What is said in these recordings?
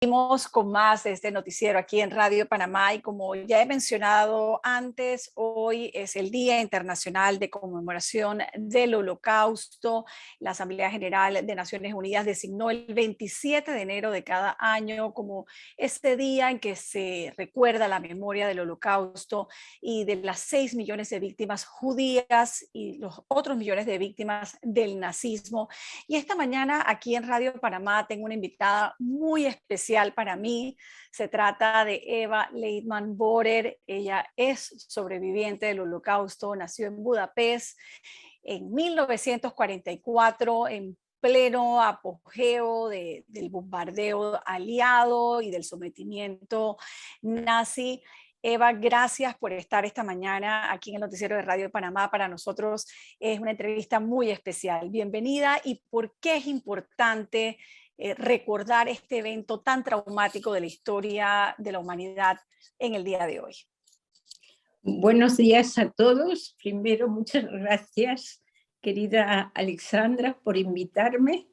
Seguimos con más de este noticiero aquí en Radio Panamá y como ya he mencionado antes, hoy es el Día Internacional de Conmemoración del Holocausto. La Asamblea General de Naciones Unidas designó el 27 de enero de cada año como este día en que se recuerda la memoria del Holocausto y de las 6 millones de víctimas judías y los otros millones de víctimas del nazismo. Y esta mañana aquí en Radio Panamá tengo una invitada muy especial para mí. Se trata de Eva Leitman-Borer. Ella es sobreviviente del Holocausto, nació en Budapest en 1944, en pleno apogeo del bombardeo aliado y del sometimiento nazi. Eva, gracias por estar esta mañana aquí en el noticiero de Radio de Panamá. Para nosotros es una entrevista muy especial. Bienvenida. ¿Y por qué es importante recordar este evento tan traumático de la historia de la humanidad en el día de hoy? Buenos días a todos. Primero, muchas gracias, querida Alexandra, por invitarme.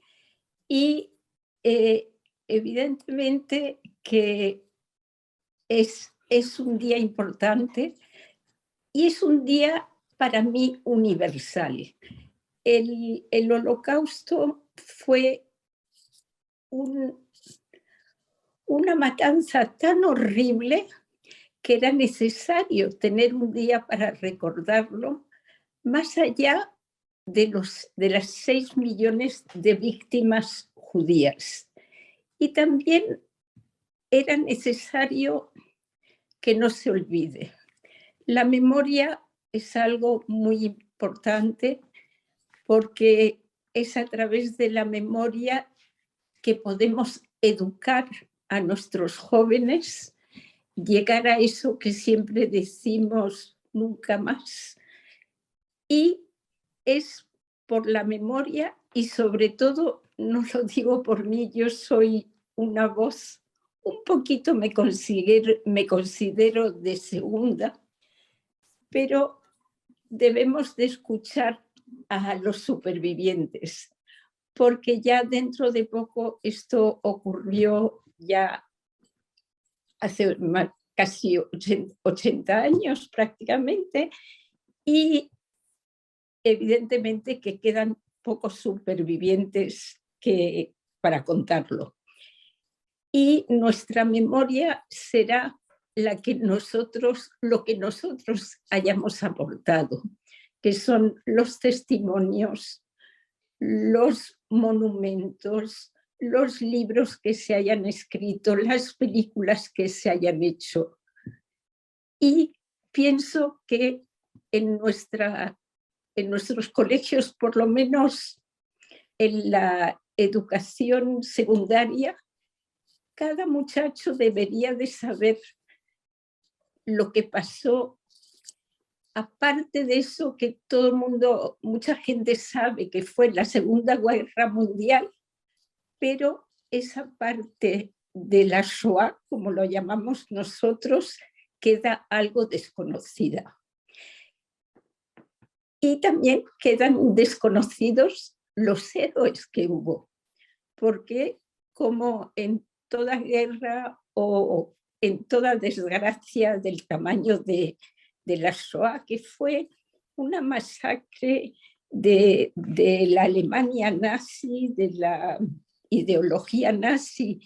Y evidentemente que es un día importante y es un día para mí universal. El Holocausto fue una matanza tan horrible que era necesario tener un día para recordarlo, más allá de las 6 millones de víctimas judías. Y también era necesario que no se olvide. La memoria es algo muy importante porque es a través de la memoria que podemos educar a nuestros jóvenes, llegar a eso que siempre decimos nunca más. Y es por la memoria y sobre todo, no lo digo por mí, yo soy una voz, un poquito me considero de segunda, pero debemos de escuchar a los supervivientes, porque ya dentro de poco esto ocurrió ya hace casi 80 años prácticamente, y evidentemente que quedan pocos supervivientes para contarlo. Y nuestra memoria será lo que nosotros hayamos aportado, que son los testimonios, los monumentos, los libros que se hayan escrito, las películas que se hayan hecho. Y pienso que en nuestros colegios, por lo menos en la educación secundaria, cada muchacho debería de saber lo que pasó. Aparte de eso que todo el mundo, mucha gente sabe que fue la Segunda Guerra Mundial, pero esa parte de la Shoah, como lo llamamos nosotros, queda algo desconocida. Y también quedan desconocidos los héroes que hubo, porque como en toda guerra o en toda desgracia del tamaño de la Shoah, que fue una masacre de la Alemania nazi, de la ideología nazi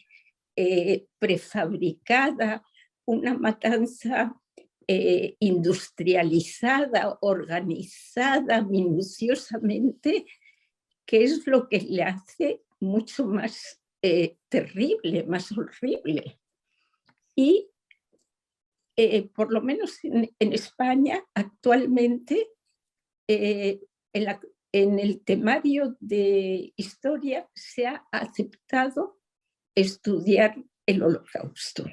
prefabricada, una matanza industrializada, organizada minuciosamente, que es lo que le hace mucho más terrible, más horrible. Y por lo menos en España actualmente en el temario de historia se ha aceptado estudiar el Holocausto.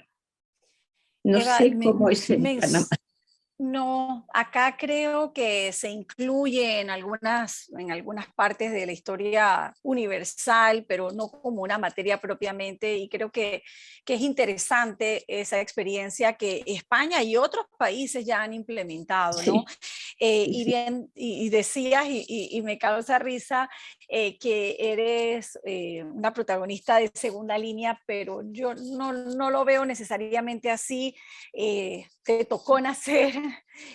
No Eva, sé cómo es en Panamá. No, acá creo que se incluye en algunas partes de la historia universal, pero no como una materia propiamente, y creo que es interesante esa experiencia que España y otros países ya han implementado, ¿no? Sí. y decías, y me causa risa, que eres una protagonista de segunda línea, pero yo no lo veo necesariamente así. Te tocó nacer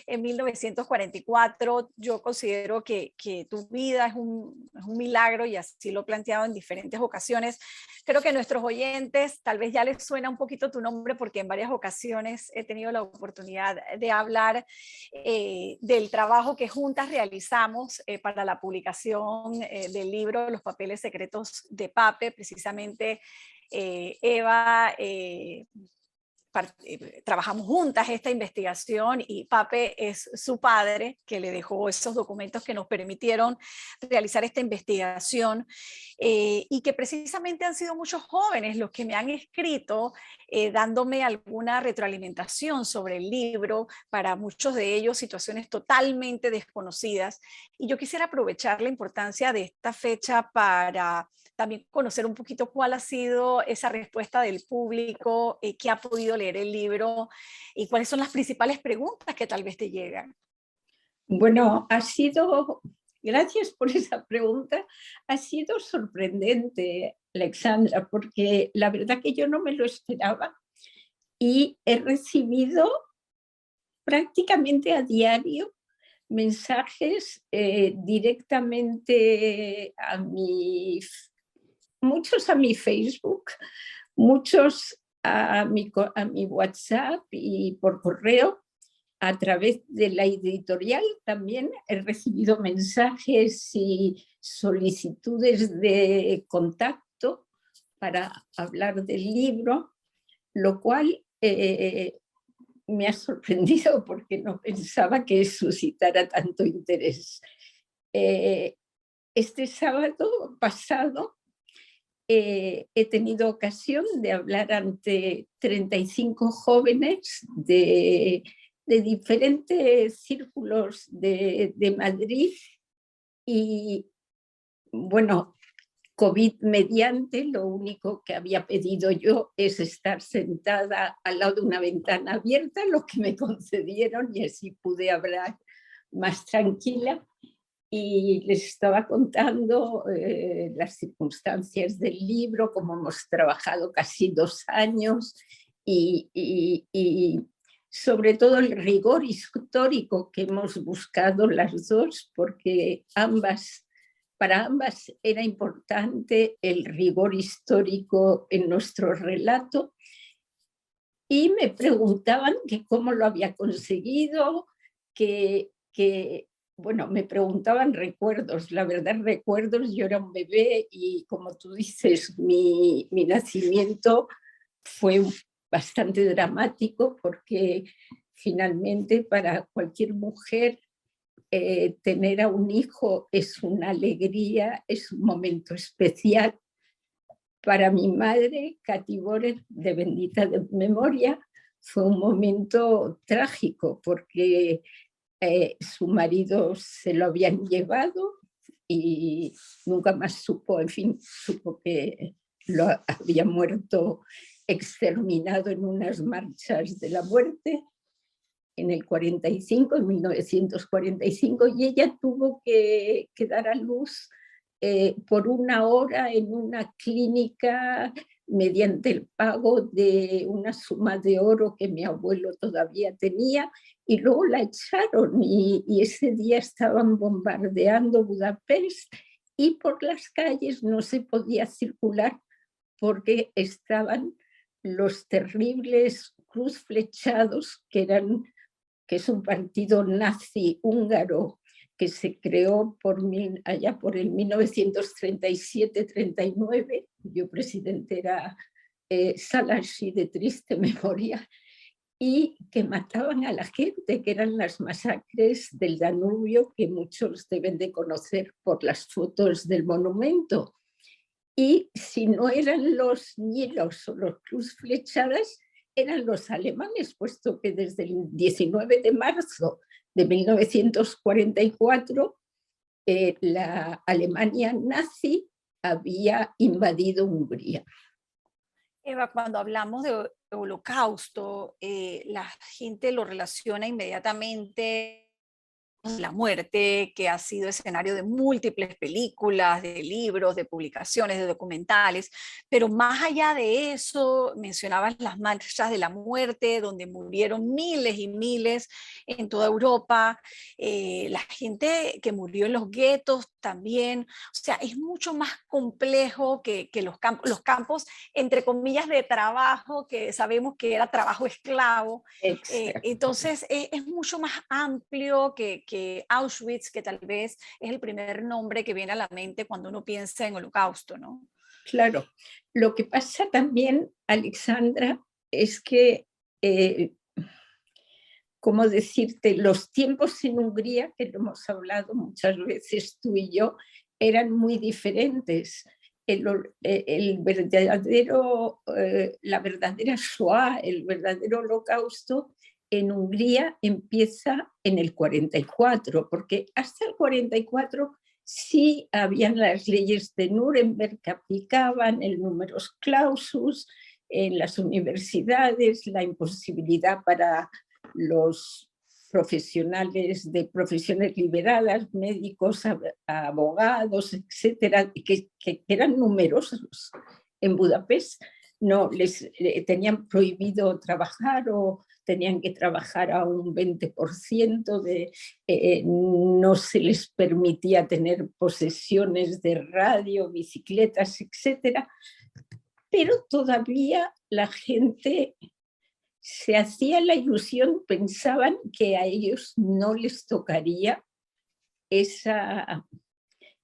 en 1944. Yo considero que tu vida es un milagro y así lo he planteado en diferentes ocasiones. Creo que a nuestros oyentes tal vez ya les suena un poquito tu nombre porque en varias ocasiones he tenido la oportunidad de hablar del trabajo que juntas realizamos para la publicación del libro Los papeles secretos de Pape. Precisamente Eva trabajamos juntas esta investigación y Pape es su padre que le dejó esos documentos que nos permitieron realizar esta investigación, y que precisamente han sido muchos jóvenes los que me han escrito dándome alguna retroalimentación sobre el libro, para muchos de ellos situaciones totalmente desconocidas. Y yo quisiera aprovechar la importancia de esta fecha para también conocer un poquito cuál ha sido esa respuesta del público, qué ha podido leer el libro y cuáles son las principales preguntas que tal vez te llegan. Bueno, gracias por esa pregunta, ha sido sorprendente, Alexandra, porque la verdad que yo no me lo esperaba y he recibido prácticamente a diario mensajes directamente muchos a mi Facebook, muchos a mi WhatsApp y por correo. A través de la editorial también he recibido mensajes y solicitudes de contacto para hablar del libro, lo cual me ha sorprendido porque no pensaba que suscitara tanto interés. Este sábado pasado he tenido ocasión de hablar ante 35 jóvenes de diferentes círculos de Madrid y, bueno, COVID mediante, lo único que había pedido yo es estar sentada al lado de una ventana abierta, lo que me concedieron y así pude hablar más tranquila. Y les estaba contando las circunstancias del libro, cómo hemos trabajado casi 2 años y sobre todo el rigor histórico que hemos buscado las dos, porque para ambas era importante el rigor histórico en nuestro relato. Y me preguntaban que cómo lo había conseguido, bueno, me preguntaban recuerdos, la verdad recuerdos, yo era un bebé y como tú dices, mi nacimiento fue bastante dramático porque finalmente para cualquier mujer tener a un hijo es una alegría, es un momento especial. Para mi madre, Katy Borer, de bendita de memoria, fue un momento trágico porque su marido se lo habían llevado y nunca más supo, en fin, supo que lo había muerto exterminado en unas marchas de la muerte en el 45, en 1945, y ella tuvo que dar a luz por 1 hora en una clínica mediante el pago de una suma de oro que mi abuelo todavía tenía, y luego la echaron y ese día estaban bombardeando Budapest y por las calles no se podía circular porque estaban los terribles cruz flechados que es un partido nazi húngaro que se creó allá por el 1937-39, cuyo presidente era Salaschi, de triste memoria, y que mataban a la gente, que eran las masacres del Danubio, que muchos deben de conocer por las fotos del monumento. Y si no eran los Nilos o los cruz flechadas, eran los alemanes, puesto que desde el 19 de marzo de 1944 la Alemania nazi había invadido Hungría. Eva, cuando hablamos de holocausto, la gente lo relaciona inmediatamente de la muerte, que ha sido escenario de múltiples películas, de libros, de publicaciones, de documentales, pero más allá de eso, mencionabas las marchas de la muerte, donde murieron miles y miles en toda Europa, la gente que murió en los guetos también, o sea, es mucho más complejo que los campos, entre comillas, de trabajo, que sabemos que era trabajo esclavo. Exacto. Entonces, es mucho más amplio que Auschwitz, que tal vez es el primer nombre que viene a la mente cuando uno piensa en Holocausto, ¿no? Claro, lo que pasa también, Alexandra, es que, ¿cómo decirte? Los tiempos en Hungría, que lo hemos hablado muchas veces tú y yo, eran muy diferentes. El verdadero, la verdadera Shoah, el verdadero holocausto en Hungría empieza en el 44, porque hasta el 44 sí habían las leyes de Nuremberg que aplicaban, el numerus clausus en las universidades, la imposibilidad para los profesionales de profesiones liberadas, médicos, abogados, etcétera, que eran numerosos en Budapest, no les tenían prohibido trabajar o tenían que trabajar a un 20%, no se les permitía tener posesiones de radio, bicicletas, etcétera, pero todavía la gente se hacía la ilusión, pensaban que a ellos no les tocaría esa,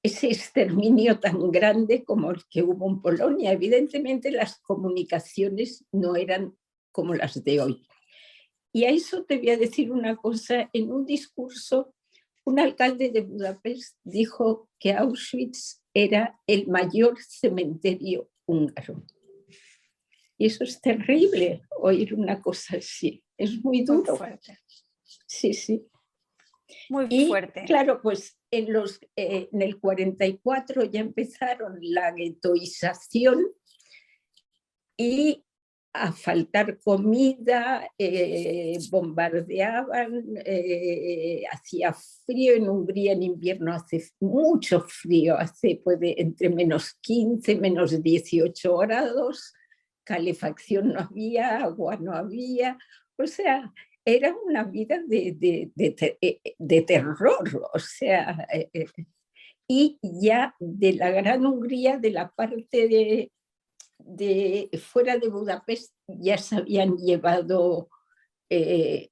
ese exterminio tan grande como el que hubo en Polonia. Evidentemente las comunicaciones no eran como las de hoy. Y a eso te voy a decir una cosa, en un discurso, un alcalde de Budapest dijo que Auschwitz era el mayor cementerio húngaro. Y eso es terrible, oír una cosa así. Es muy Muy duro. fuerte. Sí, sí. Muy Y fuerte. claro, pues en el 44 ya empezaron la guetoización y a faltar comida, bombardeaban, hacía frío en Hungría en invierno, hace mucho frío, puede entre menos 15, menos 18 grados, calefacción no había, agua no había, o sea, era una vida de terror, o sea, y ya de la Gran Hungría, de la parte fuera de Budapest, ya se habían llevado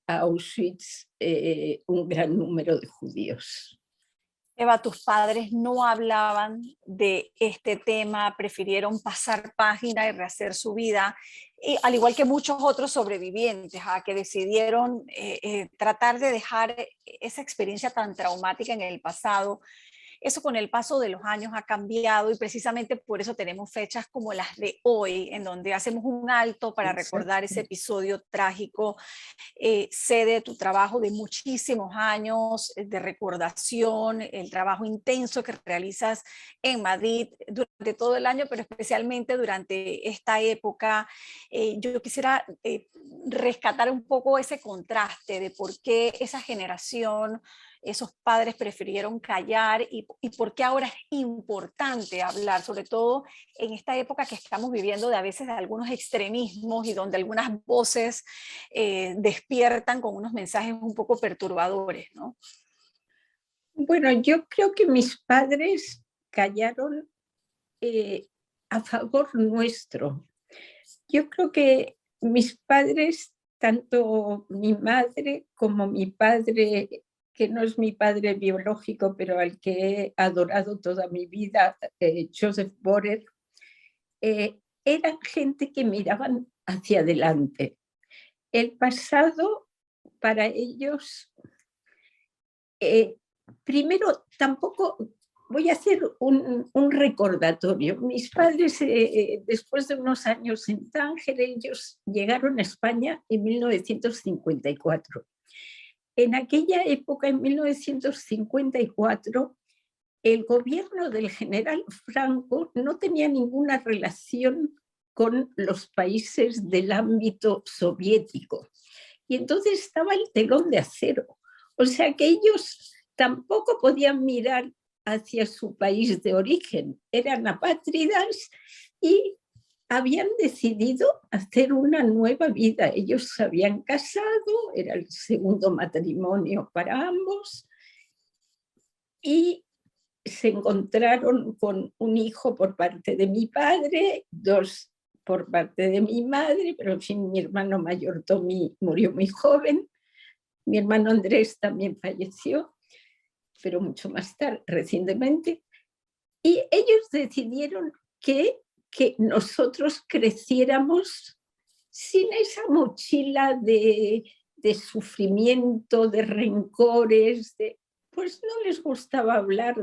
a Auschwitz un gran número de judíos. Eva, tus padres no hablaban de este tema, prefirieron pasar página y rehacer su vida, y, al igual que muchos otros sobrevivientes, que decidieron tratar de dejar esa experiencia tan traumática en el pasado. Eso con el paso de los años ha cambiado y precisamente por eso tenemos fechas como las de hoy, en donde hacemos un alto para recordar ese episodio trágico. Sé de tu trabajo de muchísimos años de recordación, el trabajo intenso que realizas en Madrid durante todo el año, pero especialmente durante esta época. Yo quisiera rescatar un poco ese contraste de por qué esa generación, esos padres prefirieron callar y por qué ahora es importante hablar, sobre todo en esta época que estamos viviendo de a veces de algunos extremismos y donde algunas voces despiertan con unos mensajes un poco perturbadores, ¿no? Bueno, yo creo que mis padres callaron a favor nuestro. Yo creo que mis padres, tanto mi madre como mi padre, que no es mi padre biológico, pero al que he adorado toda mi vida, Joseph Borer, eran gente que miraban hacia adelante. El pasado para ellos, primero, tampoco voy a hacer un recordatorio. Mis padres, después de unos años en Tánger, ellos llegaron a España en 1954. En aquella época, en 1954, el gobierno del general Franco no tenía ninguna relación con los países del ámbito soviético. Y entonces estaba el telón de acero. O sea que ellos tampoco podían mirar hacia su país de origen, eran apátridas y habían decidido hacer una nueva vida. Ellos se habían casado, era el segundo matrimonio para ambos, y se encontraron con un hijo por parte de mi padre, dos por parte de mi madre, pero en fin, mi hermano mayor Tommy murió muy joven, mi hermano Andrés también falleció, pero mucho más tarde, recientemente, y ellos decidieron que nosotros creciéramos sin esa mochila de sufrimiento, de rencores, pues no les gustaba hablar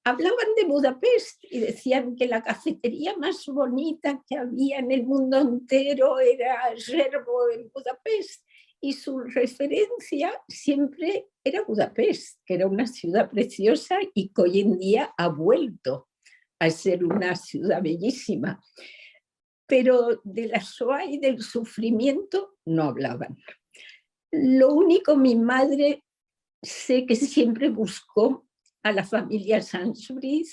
hablaban de Budapest y decían que la cafetería más bonita que había en el mundo entero era Zserbo en Budapest, y su referencia siempre era Budapest, que era una ciudad preciosa y que hoy en día ha vuelto a ser una ciudad bellísima. Pero de la Shoah y del sufrimiento no hablaban. Lo único, mi madre sé que siempre buscó a la familia Sansbury,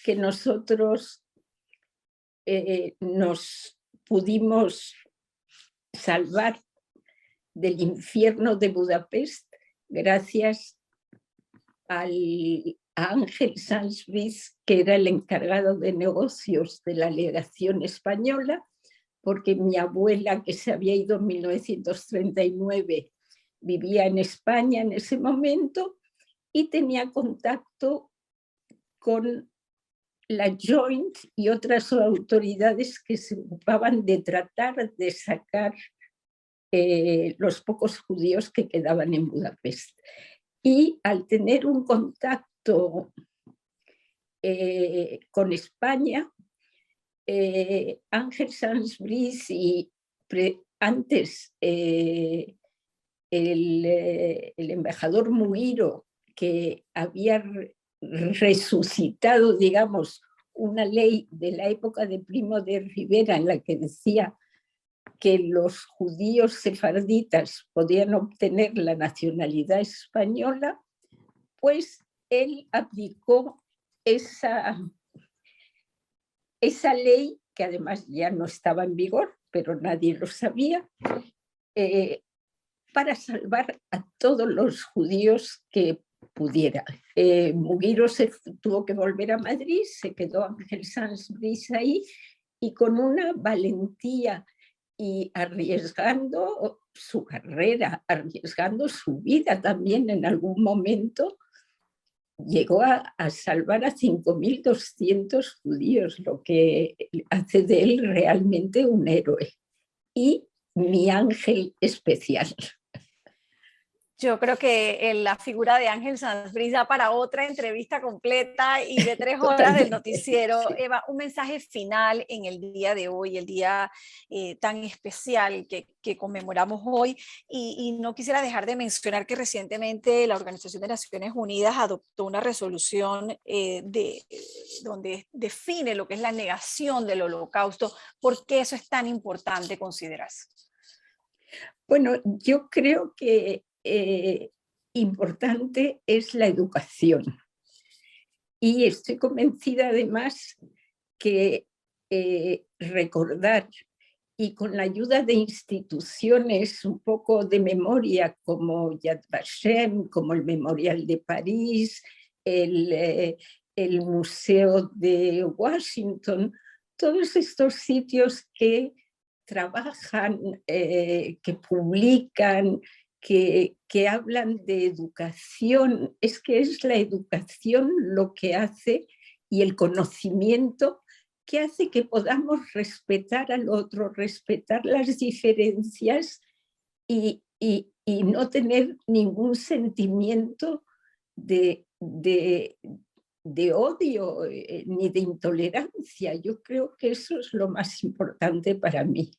que nosotros nos pudimos salvar del infierno de Budapest gracias a Ángel Sansbury, que era el encargado de negocios de la legación española, porque mi abuela, que se había ido en 1939, vivía en España en ese momento y tenía contacto con la Joint y otras autoridades que se ocupaban de tratar de sacar los pocos judíos que quedaban en Budapest. Y al tener un contacto con España, Ángel Sansbury y antes el embajador Muiro, que había resucitado, digamos, una ley de la época de Primo de Rivera en la que decía que los judíos sefarditas podían obtener la nacionalidad española, pues él aplicó esa ley, que además ya no estaba en vigor, pero nadie lo sabía, para salvar a todos los judíos que pudiera. Muguiro se tuvo que volver a Madrid, se quedó Ángel Sansbury ahí, y con una valentía y arriesgando su carrera, arriesgando su vida también en algún momento, llegó a salvar a 5.200 judíos, lo que hace de él realmente un héroe y mi ángel especial. Yo creo que la figura de Ángel Sansbury da para otra entrevista completa y de 3 horas del noticiero. Sí. Eva, un mensaje final en el día de hoy, el día tan especial que conmemoramos hoy. Y no quisiera dejar de mencionar que recientemente la Organización de Naciones Unidas adoptó una resolución donde define lo que es la negación del Holocausto. ¿Por qué eso es tan importante considerarse? Bueno, yo creo que importante es la educación. Y estoy convencida además que recordar, y con la ayuda de instituciones un poco de memoria como Yad Vashem, como el Memorial de París, el Museo de Washington, todos estos sitios que trabajan, que publican, que hablan de educación, es que es la educación lo que hace, y el conocimiento, que hace que podamos respetar al otro, respetar las diferencias y no tener ningún sentimiento de odio ni de intolerancia. Yo creo que eso es lo más importante para mí,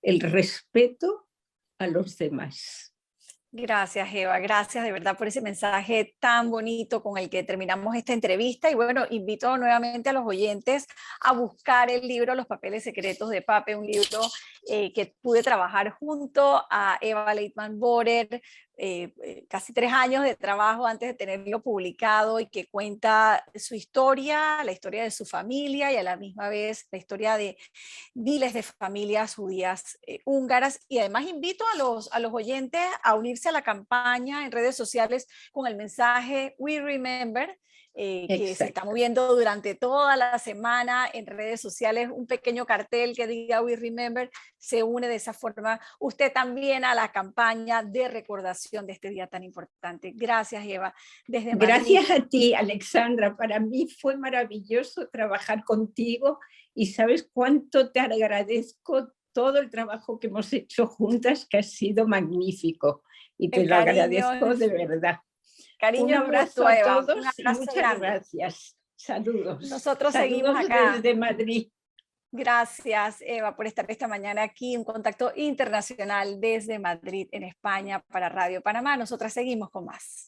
el respeto a los demás. Gracias, Eva. Gracias de verdad por ese mensaje tan bonito con el que terminamos esta entrevista. Y bueno, invito nuevamente a los oyentes a buscar el libro Los papeles secretos de Pape, un libro que pude trabajar junto a Eva Leitman-Borer, casi 3 años de trabajo antes de tenerlo publicado y que cuenta su historia, la historia de su familia y a la misma vez la historia de miles de familias judías húngaras. Y además invito a los oyentes a unirse a la campaña en redes sociales con el mensaje We Remember, que se está Exacto. moviendo durante toda la semana en redes sociales, un pequeño cartel que diga We Remember, se une de esa forma usted también a la campaña de recordación de este día tan importante. Gracias, Eva, desde Madrid. Gracias a ti, Alexandra. Para mí fue maravilloso trabajar contigo y sabes cuánto te agradezco todo el trabajo que hemos hecho juntas, que ha sido magnífico y te El lo cariño, agradezco de verdad. Un cariño es abrazo mutuo, a Eva, un todos y abrazo muchas grande. gracias. Saludos. Nosotros seguimos Saludos acá. desde Madrid. Gracias, Eva, por estar esta mañana aquí, un contacto internacional desde Madrid, en España, para Radio Panamá. Nosotras seguimos con más.